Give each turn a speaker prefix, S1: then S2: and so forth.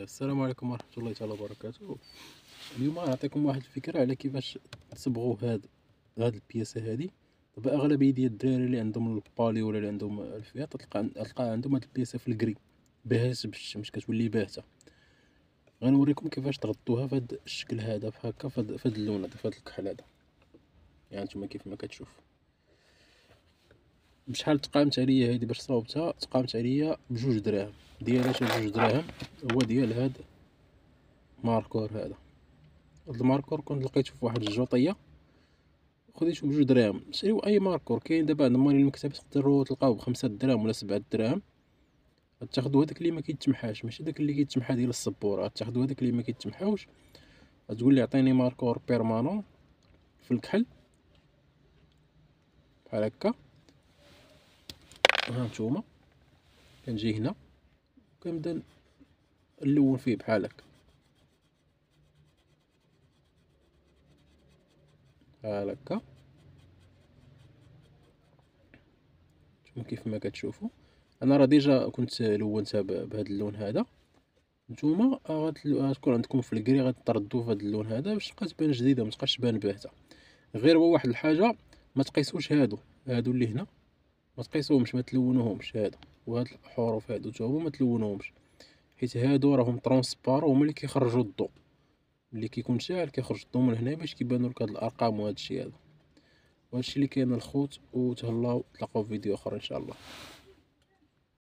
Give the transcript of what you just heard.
S1: السلام عليكم ورحمة الله تعالى وبركاته. اليوم غنعطيكم واحد الفكرة على كيفاش تصبغوا هاد البياسة هادي. دابا أغلبية ديال الدراري اللي عندهم البالي ولا اللي عندهم الفياط تلقى عندهم هاد البياسة في الكري باهتة بالشمس، كتولي باهتة. غنوريكم كيفاش تغطوها في هاد الشكل هذا، هكا في هاد اللون هذا، في هاد الكحل هذا. يعني نتوما كيف ما كتشوف بشحال تقامت عليا هادي باش صاوبتها. تقامت عليا بجوج دراهم ديالها، بجوج دراهم هو ديال هاد ماركور هذا. هاد الماركور كنت لقيتو في واحد الجوطيه، خديتو بجوج دراهم. شريو اي ماركور كاين دابا عند مالين المكتبات، تقدروا تلقاوه ب5 دراهم ولا 7 دراهم. غتاخدو هداك اللي ما كيتمحاش، ماشي داك اللي كيتمحى ديال السبوره، غتاخدو هداك اللي ما كيتمحاوش. غتقول لي عطيني ماركور بيرمانون في الكحل بحال هكا. ها نتوما كنجي هنا وكنبدا نلون فيه بحال هكا، بحال هكا. نتوما كيف ما كتشوفوا انا راه ديجا كنت لونتها بهذا اللون هذا. نتوما غتكون عندكم في الكري غتردوا في هذا اللون هذا باش تبقى تبان جديده، ما تبقاش تبان باهته. غير هو واحد الحاجه، ما تقيسوش هادو اللي هنا، ما تقيسوهمش، ما تلونوهمش. هادو وهاد الحروف هادو تا هما ما تلونوهمش، حيت هادو راهم ترونسبارون، هما اللي كيخرجوا الضوء. اللي كيكون شاعل كيخرج الضوء من هنا باش كيبانوا لك هاد الارقام وهاد الشيء هذا. وهادشي اللي كاين الخوت، وتهلاو تلاقاو في فيديو اخر ان شاء الله.